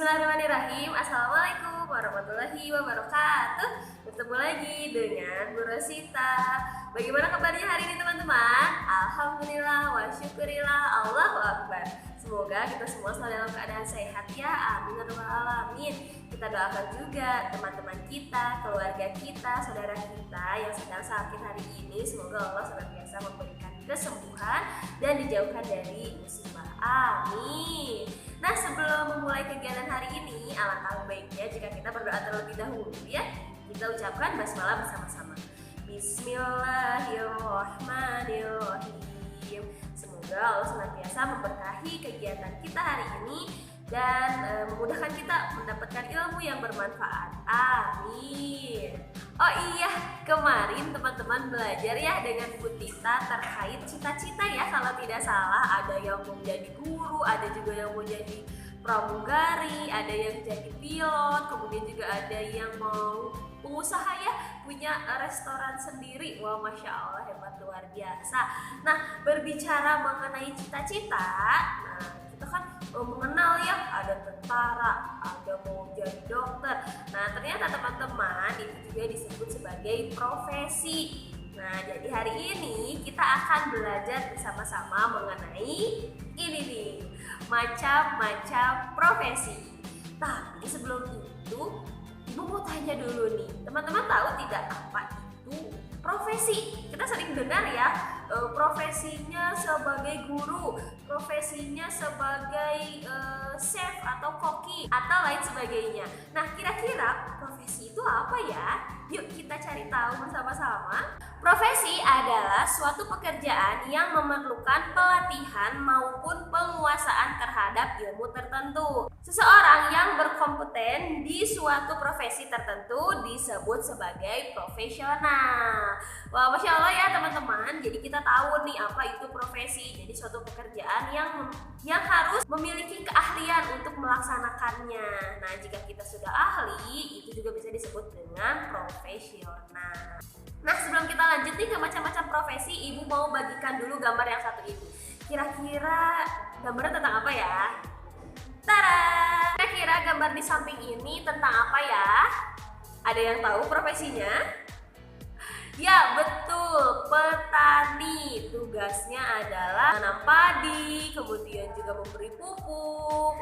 Bismillahirrahmanirrahim. Assalamualaikum warahmatullahi wabarakatuh. Bertemu lagi dengan Bu Rosita. Bagaimana kabarnya hari ini teman-teman? Alhamdulillah wa syukurillah, Allahu Akbar. Semoga kita semua selalu dalam keadaan sehat ya. Amin ya rabbal alamin. Kita doakan juga teman-teman kita, keluarga kita, saudara kita yang sedang sakit hari ini. Semoga Allah senantiasa memberikan kesembuhan dan dijauhkan dari musibah. Amin. Nah, sebelum memulai kegiatan hari ini, alangkah baiknya jika kita berdoa terlebih dahulu ya. Kita ucapkan basmalah bersama-sama. Bismillahirrahmanirrahim. Semoga Allah senantiasa memberkahi kegiatan kita hari ini dan memudahkan kita mendapatkan ilmu yang bermanfaat. Amin. Oh iya, kemarin teman-teman belajar ya dengan Bu Tita terkait cita-cita ya. Kalau tidak salah, ada yang mau jadi guru, ada juga yang mau jadi pramugari, ada yang jadi pilot, kemudian juga ada yang mau pengusaha ya, punya restoran sendiri. Wah, Masya Allah, hebat luar biasa. Nah, berbicara mengenai cita-cita, kita kan mengenal ya, ada tentara, ada mau jadi dokter. Nah, ternyata teman-teman itu juga disebut sebagai profesi. Nah, jadi hari ini kita akan belajar bersama-sama mengenai ini nih, macam-macam profesi. Tapi sebelum itu, Ibu mau tanya dulu nih, teman-teman tahu tidak apa itu profesi? Kita sering dengar ya, profesinya sebagai guru, profesinya sebagai chef atau koki atau lain sebagainya. Nah, kira-kira profesi itu apa ya? Yuk kita cari tahu bersama-sama. Profesi adalah suatu pekerjaan yang memerlukan pelatihan maupun penguasaan terhadap ilmu tertentu. Seseorang yang berkompeten di suatu profesi tertentu disebut sebagai profesional. Wah, Masya Allah ya teman-teman. Jadi kita tahu nih apa itu profesi. Jadi suatu pekerjaan yang harus memiliki keahlian untuk melaksanakannya. Nah, jika kita sudah ahli, itu juga bisa disebut dengan profesional. Nah, sebelum kita lanjut nih ke macam-macam profesi, Ibu mau bagikan dulu gambar yang satu ini. Kira-kira gambarnya tentang apa ya? Tada! Kira-kira gambar di samping ini tentang apa ya? Ada yang tahu profesinya? Ya, betul, petani. Tugasnya adalah menanam padi, kemudian juga memberi pupuk,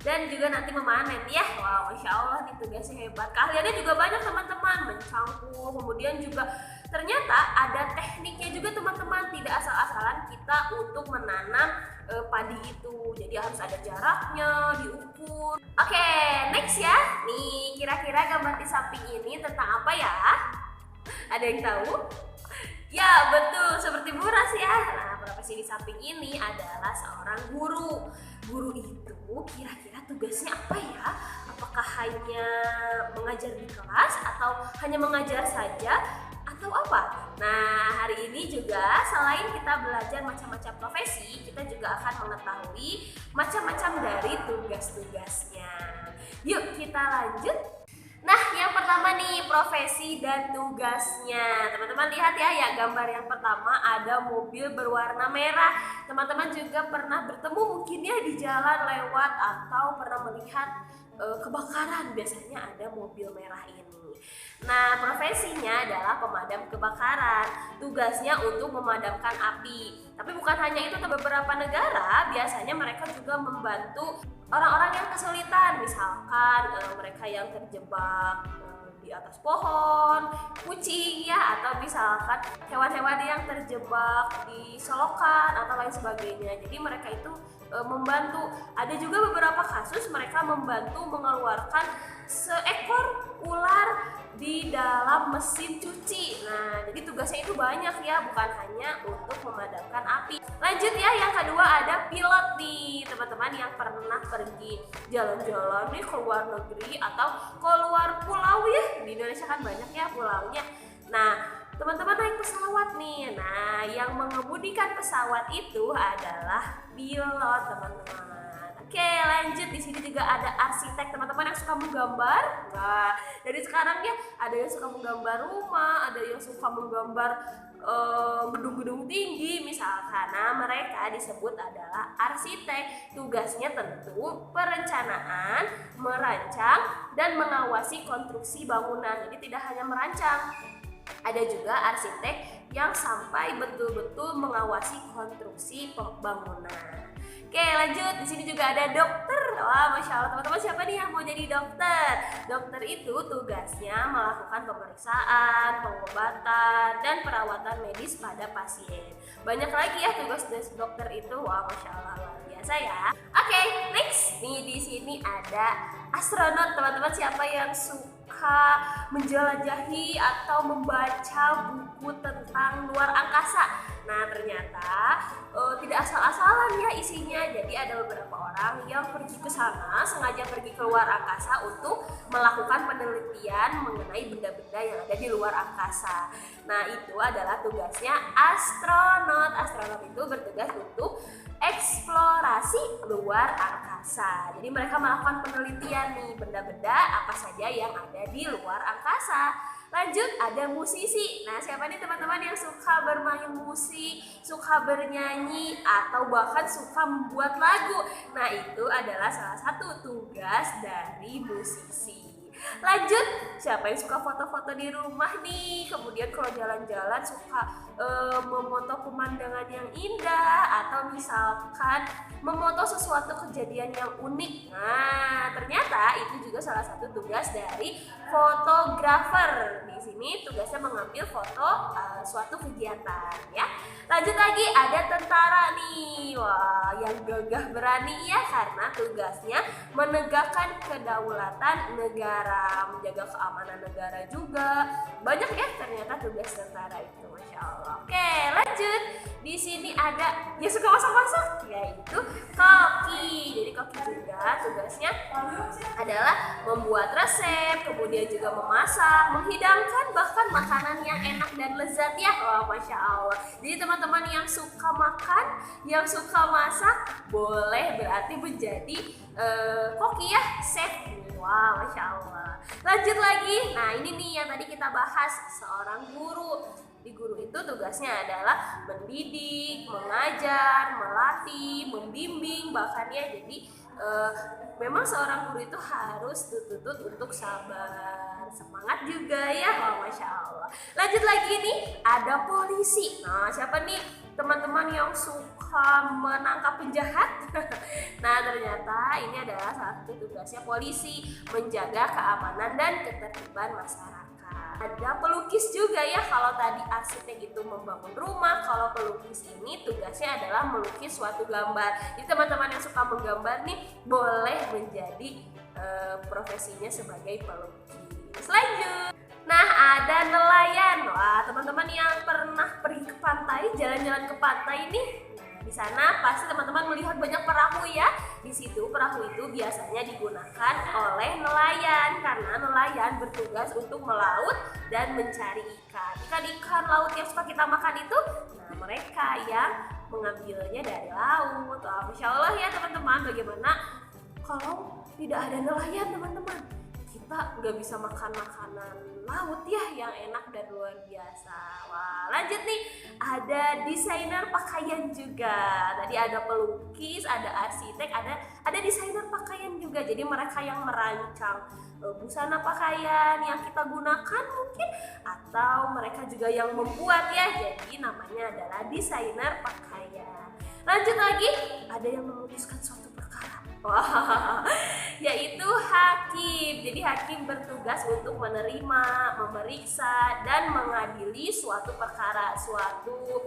dan juga nanti memanen ya. Wow, Masya Allah nih tugasnya hebat. Keahliannya juga banyak teman-teman, mencangkul, kemudian juga ternyata ada tekniknya juga teman-teman. Tidak asal-asalan kita untuk menanam padi itu. Jadi harus ada jaraknya, diukur. Oke, next ya. Nih, kira-kira gambar di samping ini tentang apa ya? Ada yang tahu? Ya, betul, seperti Bu Ras ya. Nah, profesi di samping ini adalah seorang guru. Guru itu kira-kira tugasnya apa ya? Apakah hanya mengajar di kelas atau hanya mengajar saja atau apa? Nah, hari ini juga selain kita belajar macam-macam profesi, kita juga akan mengetahui macam-macam dari tugas-tugasnya. Yuk kita lanjut. Nah, yang pertama nih, profesi dan tugasnya. Teman-teman lihat ya, gambar yang pertama ada mobil berwarna merah. Teman-teman juga pernah bertemu mungkin ya di jalan lewat atau pernah melihat kebakaran. Biasanya ada mobil merah ini. Nah, profesinya adalah pemadam kebakaran. Tugasnya untuk memadamkan api. Tapi bukan hanya itu, beberapa negara biasanya mereka juga membantu orang-orang yang kesulitan, misalkan mereka yang terjebak di atas pohon, kucing ya, atau misalkan hewan-hewan yang terjebak di solokan atau lain sebagainya. Jadi mereka itu membantu. Ada juga beberapa kasus mereka membantu mengeluarkan seekor ular di dalam mesin cuci. Nah, jadi tugasnya itu banyak ya, bukan hanya untuk memadamkan api. Lanjut ya, yang kedua ada pilot nih, teman-teman yang pernah pergi jalan-jalan nih ke luar negeri atau ke luar pulau ya. Di Indonesia kan banyak ya pulaunya. Nah, teman-teman naik pesawat nih. Nah, yang mengemudikan pesawat itu adalah pilot, teman-teman. Oke, lanjut. Di sini juga ada arsitek, teman-teman yang suka menggambar. Nah, dari sekarang ya ada yang suka menggambar rumah, ada yang suka menggambar gedung-gedung tinggi misalkan. Nah, mereka disebut adalah arsitek. Tugasnya tentu perencanaan, merancang, dan mengawasi konstruksi bangunan. Jadi tidak hanya merancang, ada juga arsitek yang sampai betul-betul mengawasi konstruksi bangunan. Oke, lanjut. Di sini juga ada dokter. Wah, masya Allah, teman-teman, siapa nih yang mau jadi dokter? Dokter itu tugasnya melakukan pemeriksaan, pengobatan, dan perawatan medis pada pasien. Banyak lagi ya tugas dokter itu. Wah, masya Allah, luar biasa ya. Oke, next. Nih di sini ada astronot. Teman-teman, siapa yang suka menjelajahi atau membaca buku tentang luar angkasa? Nah, ternyata tidak asal-asalan ya isinya. Jadi ada beberapa orang yang pergi ke sana, sengaja pergi ke luar angkasa untuk melakukan penelitian mengenai benda-benda yang ada di luar angkasa. Nah, itu adalah tugasnya astronot. Astronot itu bertugas untuk eksplorasi luar angkasa. Jadi mereka melakukan penelitian nih benda-benda apa saja yang ada di luar angkasa. Lanjut, ada musisi. Nah, siapa nih teman-teman yang suka bermain musik, suka bernyanyi, atau bahkan suka membuat lagu? Nah, itu adalah salah satu tugas dari musisi. Lanjut, siapa yang suka foto-foto di rumah nih? Kemudian kalau jalan-jalan suka memoto pemandangan yang indah, atau misalkan memoto sesuatu kejadian yang unik. Nah, ternyata itu juga salah satu tugas dari fotografer. Di sini tugasnya mengambil foto suatu kegiatan ya. Lanjut lagi, ada tentara nih. Wah, yang gagah berani ya, karena tugasnya menegakkan kedaulatan negara, menjaga keamanan negara juga. Banyak ya ternyata tugas tentara itu, masya Allah. Oke, lanjut. Di sini ada yang suka masak-masak, yaitu koki. Jadi koki juga tugasnya adalah membuat resep, kemudian juga memasak, menghidangkan bahkan makanan yang enak dan lezat ya. Wah, masya Allah. Jadi teman-teman yang suka makan, yang suka masak, boleh berarti menjadi koki ya, chef. Wah, masya Allah. Lanjut lagi. Nah, ini nih yang tadi kita bahas, seorang guru. Di guru itu tugasnya adalah mendidik, mengajar, melatih, membimbing bahkan ya. Jadi memang seorang guru itu harus tuntut untuk sabar, semangat juga ya. Wah, masya Allah. Lanjut lagi nih, ada polisi. Nah, siapa nih teman-teman yang suka menangkap penjahat? Nah, ternyata ini adalah salah satu tugasnya polisi, menjaga keamanan dan ketertiban masyarakat. Ada pelukis juga ya. Kalau tadi arsitek itu membangun rumah, kalau pelukis ini tugasnya adalah melukis suatu gambar. Jadi teman-teman yang suka menggambar nih boleh menjadi profesinya sebagai pelukis. Lanjut. Nah, ada nelayan. Wah, teman-teman yang pernah pergi ke pantai, jalan-jalan ke pantai ini, di sana pasti teman-teman melihat banyak perahu ya. Di situ perahu itu biasanya digunakan oleh nelayan, karena nelayan bertugas untuk melaut dan mencari ikan. Ikan-ikan laut yang suka kita makan itu, nah mereka yang mengambilnya dari laut. Wah, masya Allah ya teman-teman. Bagaimana kalau tidak ada nelayan teman-teman? Kita nggak bisa makan makanan laut ya yang enak dan luar biasa. Wah, lanjut nih, ada desainer pakaian juga. Tadi ada pelukis, ada arsitek, ada desainer pakaian juga. Jadi mereka yang merancang busana pakaian yang kita gunakan mungkin, atau mereka juga yang membuat ya. Jadi namanya adalah desainer pakaian. Lanjut lagi, ada yang memutuskan suatu perkara. Wah, yaitu hakim. Jadi hakim bertugas untuk menerima, memeriksa, dan mengadili suatu perkara, suatu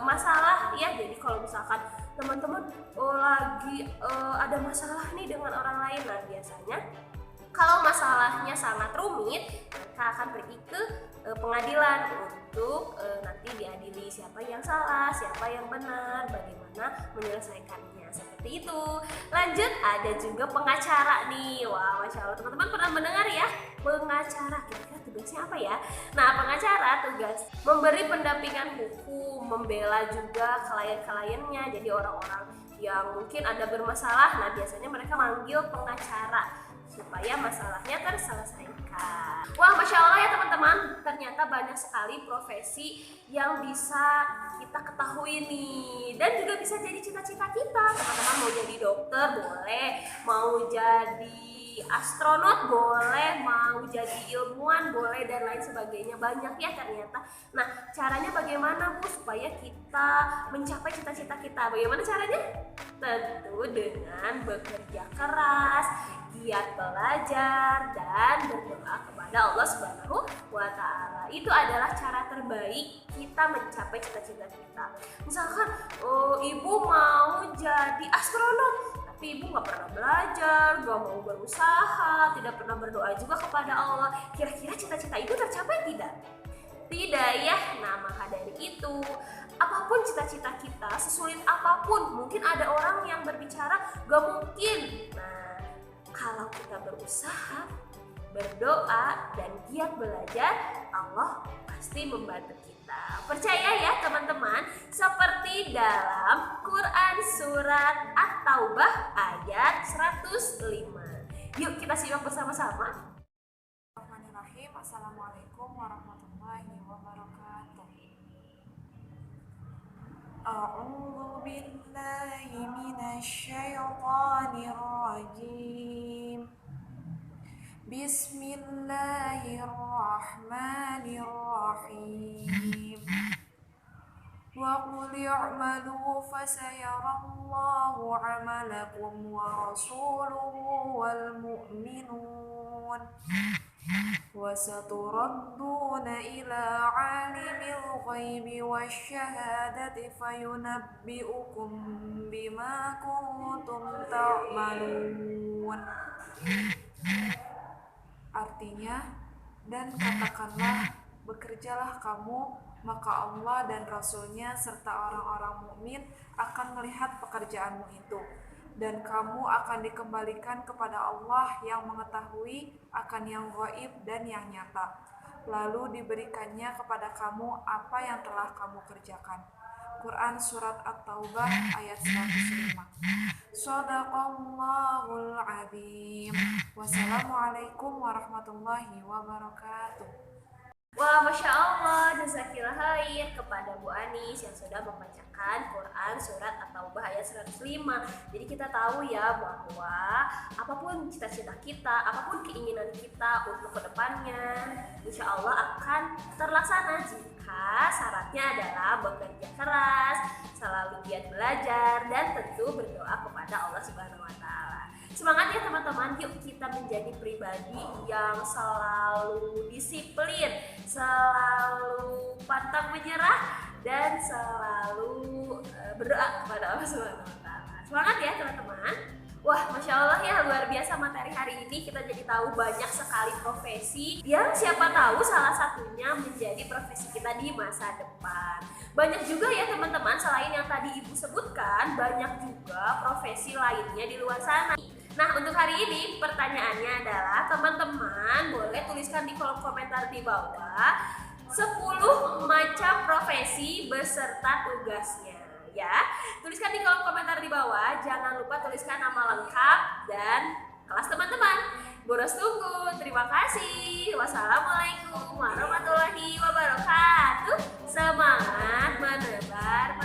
masalah ya. Jadi kalau misalkan teman-teman lagi ada masalah nih dengan orang lain, nah biasanya kalau masalahnya sangat rumit, mereka akan pergi ke pengadilan untuk nanti diadili siapa yang salah, siapa yang benar, bagaimana menyelesaikannya. Seperti itu. Lanjut, ada juga pengacara nih. Wah, masya Allah, teman-teman pernah mendengar ya pengacara? Kira-kira tugasnya apa ya? Nah, pengacara tugas memberi pendampingan hukum, membela juga klien-kliennya. Jadi orang-orang yang mungkin ada bermasalah, nah biasanya mereka manggil pengacara supaya masalahnya terselesaikan. Wah, masya Allah ya teman-teman. ternyata banyak sekali profesi yang bisa kita ketahui nih, dan juga bisa jadi cita-cita kita. Teman-teman mau jadi dokter boleh, mau jadi astronot boleh, mau jadi ilmuwan boleh, dan lain sebagainya. Banyak ya ternyata. Nah, caranya bagaimana Bu supaya kita mencapai cita-cita kita? Bagaimana caranya? Tentu dengan bekerja keras, giat belajar, dan berdoa kepada Allah Subhanahu wa Ta'ala. Itu adalah cara terbaik kita mencapai cita-cita kita. Misalkan, ibu mau jadi astronot, tapi ibu gak pernah belajar, gak mau berusaha, tidak pernah berdoa juga kepada Allah. Kira-kira cita-cita ibu tercapai tidak? Tidak ya. Nah, maka dari itu, apapun cita-cita kita, sesulit apapun, mungkin ada orang yang berbicara gak mungkin. Nah, kalau kita berusaha, berdoa, dan giat belajar, Allah pasti membantu kita. Percaya ya teman-teman, seperti dalam Quran surat At-Taubah ayat 105. Yuk kita simak bersama-sama. Bismillahirrahmanirrahim. Assalamualaikum warahmatullahi wabarakatuh. A'udzu billahi minasy syaithanir rajim. Bismillahirrahmanirrahim. Wa qul i'malu fasayarallahu 'amalakum wa rasuluhu wal mu'minun wa saturadduna ila 'alimil ghaibi wasyahadati fayunabbi'ukum bima kuntum ta'malun. Artinya, dan katakanlah, bekerjalah kamu, maka Allah dan Rasul-Nya serta orang-orang mukmin akan melihat pekerjaanmu itu, dan kamu akan dikembalikan kepada Allah yang mengetahui akan yang gaib dan yang nyata, lalu diberikannya kepada kamu apa yang telah kamu kerjakan. Quran surat At-Taubah ayat 105. Shadaqallahul azim. Wassalamualaikum warahmatullahi wabarakatuh. Wah, Masya Allah, jazakillah khair kepada Bu Anis yang sudah membacakan Quran surat At-Taubah ayat 105. Jadi kita tahu ya bahwa apapun cita-cita kita, apapun keinginan kita untuk kedepannya, insya Allah akan terlaksana jika syaratnya adalah bekerja keras, selalu giat belajar, dan tentu berdoa kepada Allah Subhanahu wa Ta'ala. Semangat ya teman-teman, yuk kita menjadi pribadi yang selalu disiplin, selalu pantang menyerah, dan selalu berdoa kepada Allah Subhanahu wa Ta'ala. Semangat ya teman-teman. Wah, Masya Allah ya, luar biasa materi hari ini. Kita jadi tahu banyak sekali profesi yang siapa tahu salah satunya menjadi profesi kita di masa depan. Banyak juga ya teman-teman, selain yang tadi Ibu sebutkan, banyak juga profesi lainnya di luar sana. Nah, untuk hari ini pertanyaannya adalah teman-teman boleh tuliskan di kolom komentar di bawah 10 macam profesi beserta tugasnya ya. Tuliskan di kolom komentar di bawah, jangan lupa tuliskan nama lengkap dan kelas teman-teman. Boros tunggu. Terima kasih. Wassalamualaikum warahmatullahi wabarakatuh. Semangat menebar